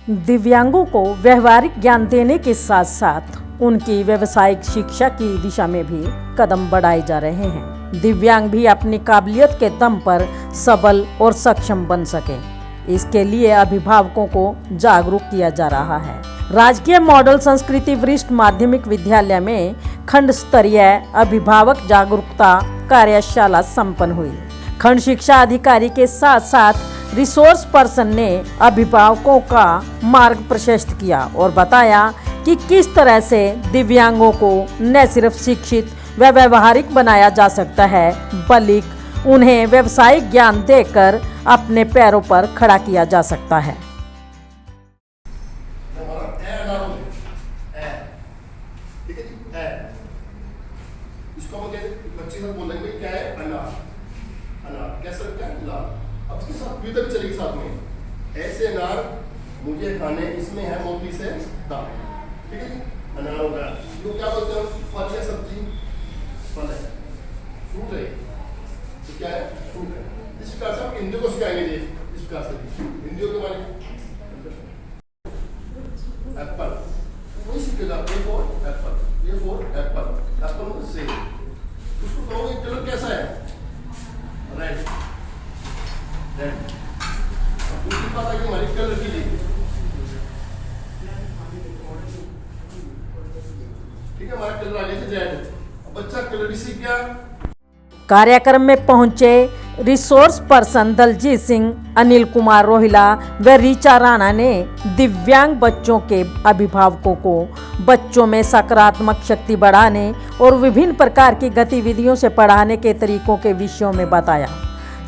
दिव्यांगों को व्यवहारिक ज्ञान देने के साथ साथ उनकी व्यावसायिक शिक्षा की दिशा में भी कदम बढ़ाए जा रहे हैं। दिव्यांग भी अपनी काबिलियत के दम पर सबल और सक्षम बन सके, इसके लिए अभिभावकों को जागरूक किया जा रहा है। राजकीय मॉडल संस्कृति वरिष्ठ माध्यमिक विद्यालय में खंड स्तरीय अभिभावक जागरूकता कार्यशाला संपन्न हुई। खंड शिक्षा अधिकारी के साथ साथ रिसोर्स पर्सन ने अभिभावकों का मार्ग प्रशस्त किया और बताया कि किस तरह से दिव्यांगों को न सिर्फ शिक्षित व व्यवहारिक बनाया जा सकता है, बल्कि उन्हें व्यावसायिक ज्ञान देकर अपने पैरों पर खड़ा किया जा सकता है। चलेगी साथ में ऐसे अनार मुझे खाने, इसमें है मोती से दाल, ठीक है जी। अनार होगा जो क्या बोलते हैं, फल या सब्जी, फल है, फ्रूट है, तो क्या है, फ्रूट है। इस प्रकार से आप हिंदी को सिखाएंगे जी, इस प्रकार से हिंदी के बारे में एप्पल वही सीखेगा, A for Apple, A for Apple, Apple से उसको कहोगे कलर कैसा है, रेड, रेड पता कि हमारी कलर की लेगी, ठीक है, हमारा कलर आगे से रेड, बच्चा कलर भी सीख गया। कार्यक्रम में पहुंचे रिसोर्स पर्सन दलजीत सिंह, अनिल कुमार रोहिला व रीचा राणा ने दिव्यांग बच्चों के अभिभावकों को बच्चों में सकारात्मक शक्ति बढ़ाने और विभिन्न प्रकार की गतिविधियों से पढ़ाने के तरीकों के विषयों में बताया।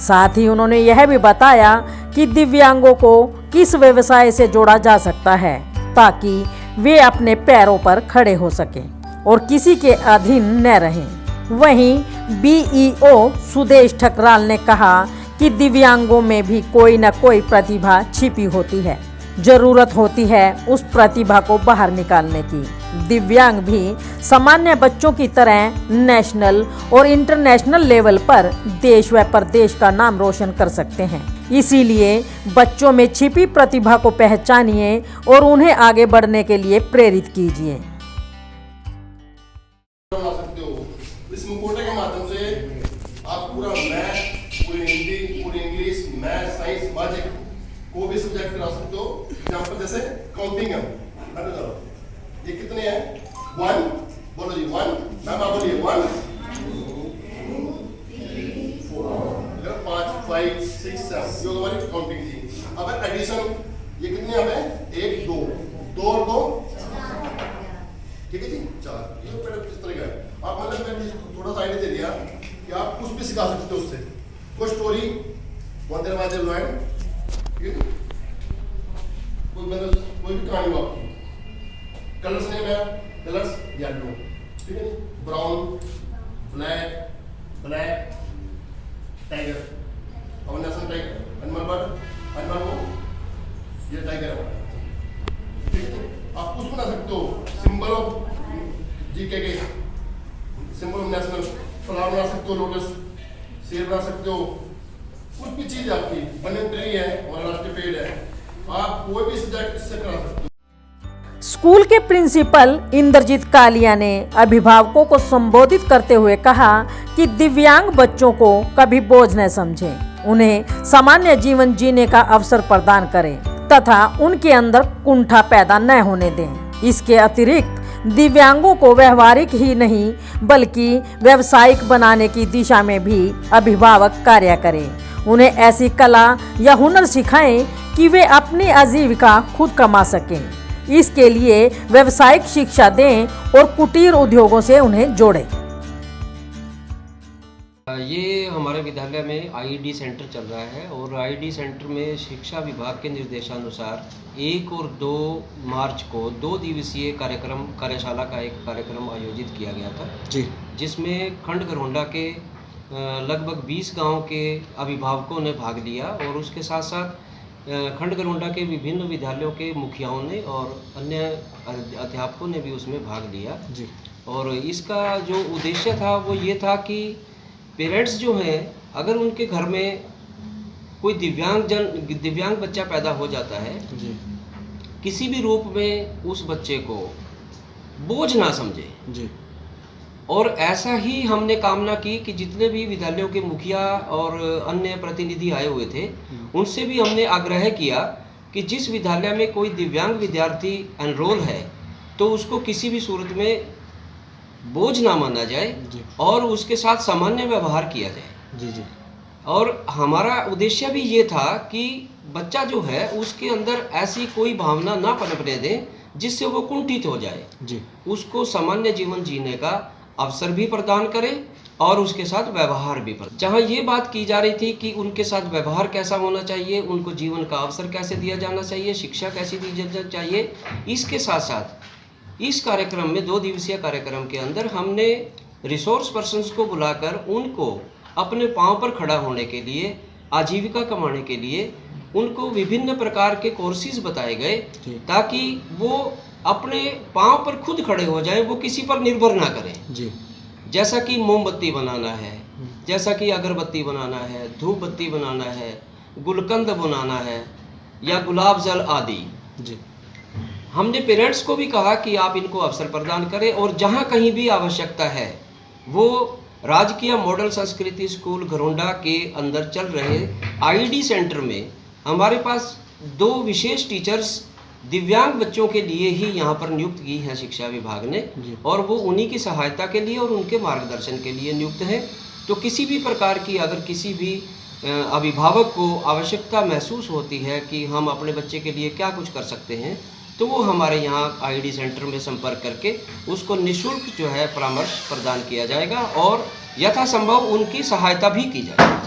साथ ही उन्होंने यह भी बताया कि दिव्यांगों को किस व्यवसाय से जोड़ा जा सकता है ताकि वे अपने पैरों पर खड़े हो सकें और किसी के अधीन न रहें। वहीं बीईओ सुदेश ठकराल ने कहा कि दिव्यांगों में भी कोई न कोई प्रतिभा छिपी होती है, जरूरत होती है उस प्रतिभा को बाहर निकालने की। दिव्यांग भी सामान्य बच्चों की तरह नेशनल और इंटरनेशनल लेवल पर देश व प्रदेश का नाम रोशन कर सकते हैं। इसीलिए बच्चों में छिपी प्रतिभा को पहचानिए और उन्हें आगे बढ़ने के लिए प्रेरित कीजिए। इस मुखौटे के माध्यम से आप पूरा मैथ, पूरी हिंदी, पूरी इंग्लिश, मैथ, साइंस, मैजिक को भी सब्जेक्ट करा सकते हो। एग्जांपल जैसे काउंटिंग है, ये कितने हैं, 1 बोलो जी, 1 मैम आप बोलिए, 1 2 3 4 5 6 7, ये हमारी काउंटिंग थी। अब एडिशन, ये कितने अब है, 1 2 2 और 2, ठीक है जी, 4। ये पहले किस तरह का है, आप मतलब मैंने थोड़ा सा आइडिया दे दिया कि आप कुछ भी सिखा सकते हो उससे, कोई स्टोरी, वंदे मातरम लाइन, ठीक है, कोई मतलब कोई भी कहानी हो आपकी। कलर्स नेम है, कलर्स येलो, ठीक है, ब्राउन, ब्लैक, ब्लैक, टाइगर, और national tiger, animal bird, animal वो, ये टाइगर है, ठीक है। आप कुछ बना सकते हो, सिंबल ऑफ जीके के, सिंबल ऑफ नेशनल, फ्लावर बना सकते हो, लोटस, शेर बना सकते हो, कुछ भी चीज आपकी, बनियन ट्री है और राष्ट्रीय पेड़ है, आप कोई भी सब्जेक्ट इससे करा सकते हो। स्कूल के प्रिंसिपल इंद्रजीत कालिया ने अभिभावकों को संबोधित करते हुए कहा कि दिव्यांग बच्चों को कभी बोझ न समझें, उन्हें सामान्य जीवन जीने का अवसर प्रदान करें तथा उनके अंदर कुंठा पैदा न होने दें। इसके अतिरिक्त दिव्यांगों को व्यवहारिक ही नहीं बल्कि व्यावसायिक बनाने की दिशा में भी अभिभावक कार्य करें। उन्हें ऐसी कला या हुनर सिखाएं कि वे अपनी आजीविका खुद कमा सकें। इसके लिए व्यावसायिक शिक्षा दें और कुटीर उद्योगों से उन्हें जोड़ें। ये हमारे विद्यालय में आईडी सेंटर चल रहा है और आईडी सेंटर में शिक्षा विभाग के निर्देशानुसार 1 और 2 मार्च को 2 दिवसीय कार्यशाला का एक कार्यक्रम आयोजित किया गया था जी, जिसमें खंड घरौंडा के लगभग 20 गांव के अभिभावकों ने भाग लिया और उसके साथ साथ खंड घरौंडा के विभिन्न विद्यालयों के मुखियाओं ने और अन्य अध्यापकों ने भी उसमें भाग लिया जी। और इसका जो उद्देश्य था वो ये था कि पेरेंट्स जो हैं, अगर उनके घर में कोई दिव्यांग बच्चा पैदा हो जाता है जी, किसी भी रूप में उस बच्चे को बोझ ना समझे जी और ऐसा ही हमने कामना की कि जितने भी विद्यालयों के मुखिया और अन्य प्रतिनिधि आए हुए थे उनसे भी हमने आग्रह किया कि जिस विद्यालय में कोई दिव्यांग विद्यार्थी एनरोल है तो उसको किसी भी सूरत में बोझ ना माना जाए जी और उसके साथ सामान्य व्यवहार किया जाए। जी जी और हमारा उद्देश्य भी ये था कि बच्चा जो है उसके अंदर ऐसी कोई भावना ना पनपने दें जिससे वो कुंठित हो जाए, जी उसको सामान्य जीवन जीने का अवसर भी प्रदान करें और उसके साथ व्यवहार भी प्रदान। जहाँ ये बात की जा रही थी कि उनके साथ व्यवहार कैसा होना चाहिए, उनको जीवन का अवसर कैसे दिया जाना चाहिए, शिक्षा कैसी दी जाना चाहिए, इसके साथ साथ इस कार्यक्रम में 2 दिवसीय कार्यक्रम के अंदर हमने रिसोर्स पर्सन्स को बुलाकर उनको अपने पांव पर खड़ा होने के लिए, आजीविका कमाने के लिए उनको विभिन्न प्रकार के कोर्सेज बताए गए ताकि वो अपने पांव पर खुद खड़े हो जाएं, वो किसी पर निर्भर ना करें। जी जैसा कि मोमबत्ती बनाना है, जैसा कि अगरबत्ती बनाना है, धूप बत्ती बनाना है, गुलकंद बनाना है या गुलाब जल आदि। जी हमने पेरेंट्स को भी कहा कि आप इनको अवसर प्रदान करें और जहाँ कहीं भी आवश्यकता है वो राजकीय मॉडल संस्कृति स्कूल घरोंडा के अंदर चल रहे आईडी सेंटर में हमारे पास 2 विशेष टीचर्स दिव्यांग बच्चों के लिए ही यहाँ पर नियुक्त की है शिक्षा विभाग ने और वो उन्हीं की सहायता के लिए और उनके मार्गदर्शन के लिए नियुक्त है। तो किसी भी प्रकार की अगर किसी भी अभिभावक को आवश्यकता महसूस होती है कि हम अपने बच्चे के लिए क्या कुछ कर सकते हैं तो वो हमारे यहाँ आईडी सेंटर में संपर्क करके उसको निःशुल्क जो है परामर्श प्रदान किया जाएगा और यथासंभव उनकी सहायता भी की जाएगी।